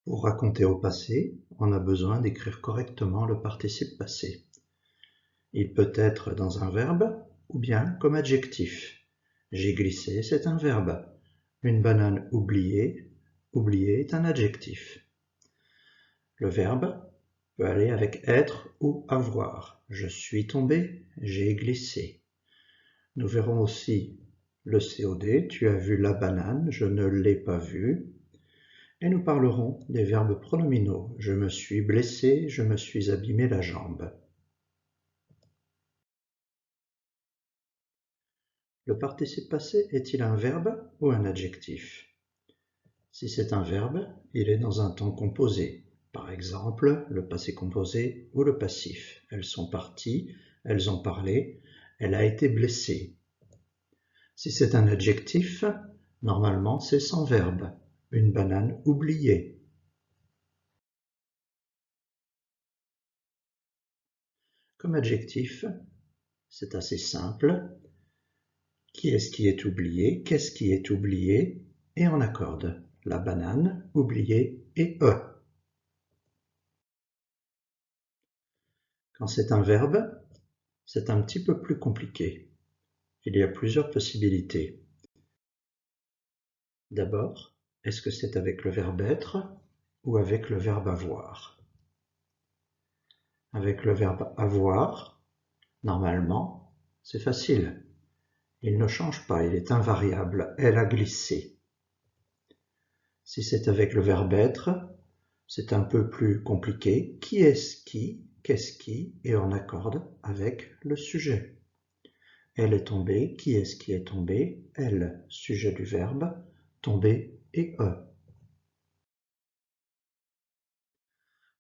Pour raconter au passé, on a besoin d'écrire correctement le participe passé. Il peut être dans un verbe ou bien comme adjectif. J'ai glissé, c'est un verbe. Une banane oubliée, oubliée est un adjectif. Le verbe peut aller avec être ou avoir. Je suis tombé, j'ai glissé. Nous verrons aussi le COD, tu as vu la banane, je ne l'ai pas vue. Et nous parlerons des verbes pronominaux. Je me suis blessé, je me suis abîmé la jambe. Le participe passé est-il un verbe ou un adjectif? Si c'est un verbe, il est dans un temps composé. Par exemple, le passé composé ou le passif. Elles sont parties, elles ont parlé, elle a été blessée. Si c'est un adjectif, normalement c'est sans verbe. Une banane oubliée. Comme adjectif, c'est assez simple. Qui est-ce qui est oublié? Qu'est-ce qui est oublié? Et on accorde la banane, oublié et e. Quand c'est un verbe, c'est un petit peu plus compliqué. Il y a plusieurs possibilités. D'abord, est-ce que c'est avec le verbe être ou avec le verbe avoir? Avec le verbe avoir, normalement, c'est facile. Il ne change pas, il est invariable. Elle a glissé. Si c'est avec le verbe être, c'est un peu plus compliqué. Qui est-ce qui? Qu'est-ce qui? Et on accorde avec le sujet. Elle est tombée. Qui est-ce qui est tombé? Elle, sujet du verbe, tomber et e.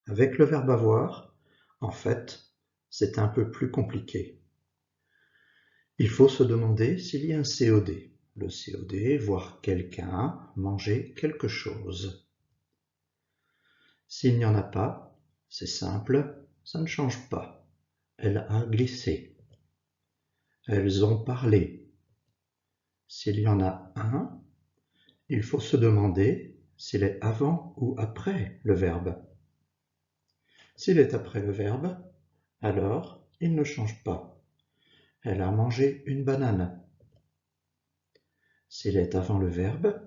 Avec le verbe avoir, en fait, c'est un peu plus compliqué. Il faut se demander s'il y a un COD. Le COD, voir quelqu'un, manger quelque chose. S'il n'y en a pas, c'est simple, ça ne change pas. Elle a glissé. Elles ont parlé. S'il y en a un, il faut se demander s'il est avant ou après le verbe. S'il est après le verbe, alors il ne change pas. Elle a mangé une banane. S'il est avant le verbe,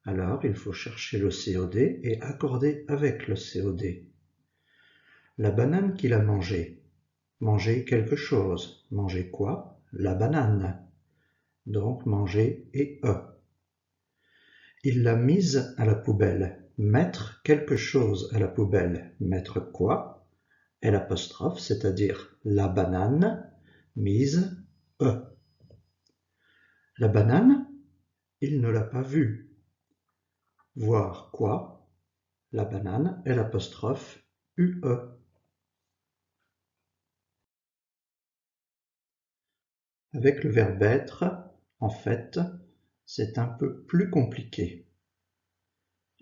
alors il faut chercher le COD et accorder avec le COD. La banane qu'il a mangée. Manger quelque chose. Manger quoi? La banane. Donc manger et e. Il l'a mise à la poubelle. Mettre quelque chose à la poubelle. Mettre quoi? L'apostrophe, c'est-à-dire la banane, mise e. La banane, il ne l'a pas vue. Voir quoi? La banane, l'apostrophe, ue. Avec le verbe être, en fait, c'est un peu plus compliqué.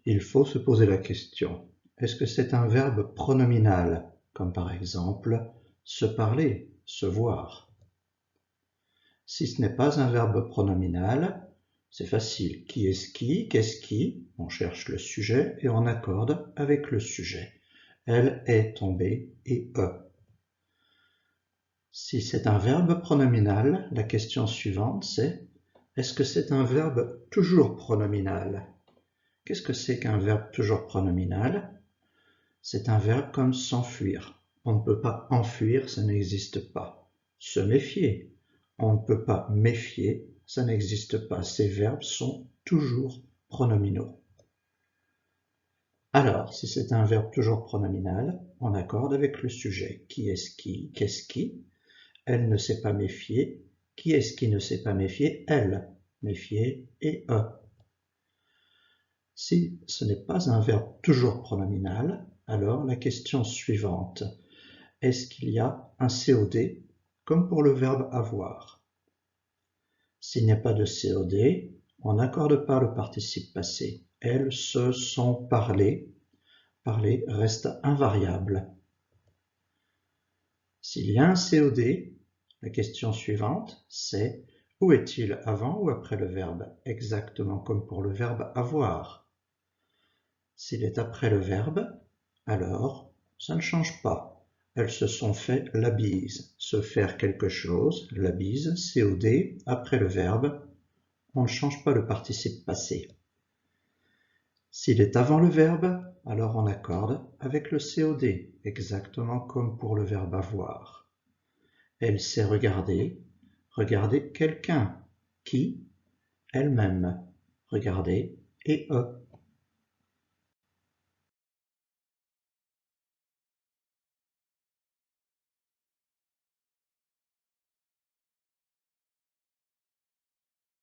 Il faut se poser la question, est-ce que c'est un verbe pronominal, comme par exemple se parler, se voir? Si ce n'est pas un verbe pronominal, c'est facile. Qui est-ce qui? Qu'est-ce qui? On cherche le sujet et on accorde avec le sujet. Elle est tombée et e. Si c'est un verbe pronominal, la question suivante c'est est-ce que c'est un verbe toujours pronominal? Qu'est-ce que c'est qu'un verbe toujours pronominal? C'est un verbe comme s'enfuir. On ne peut pas enfuir, ça n'existe pas. Se méfier. On ne peut pas méfier, ça n'existe pas. Ces verbes sont toujours pronominaux. Alors, si c'est un verbe toujours pronominal, on accorde avec le sujet. Qui est-ce qui? Qu'est-ce qui? Elle ne s'est pas méfiée. Qui est-ce qui ne s'est pas méfié? Elle. Méfier et e. Si ce n'est pas un verbe toujours pronominal, alors la question suivante, est-ce qu'il y a un COD comme pour le verbe avoir? S'il n'y a pas de COD, on n'accorde pas le participe passé. Elles se sont parlé. Parler reste invariable. S'il y a un COD, la question suivante, c'est où est-il avant ou après le verbe? Exactement comme pour le verbe avoir. S'il est après le verbe, alors ça ne change pas. Elles se sont fait la bise. Se faire quelque chose, la bise, COD, après le verbe, on ne change pas le participe passé. S'il est avant le verbe, alors on accorde avec le COD, exactement comme pour le verbe avoir. Elle s'est regardée, regarder quelqu'un. Qui? Elle-même. Regarder et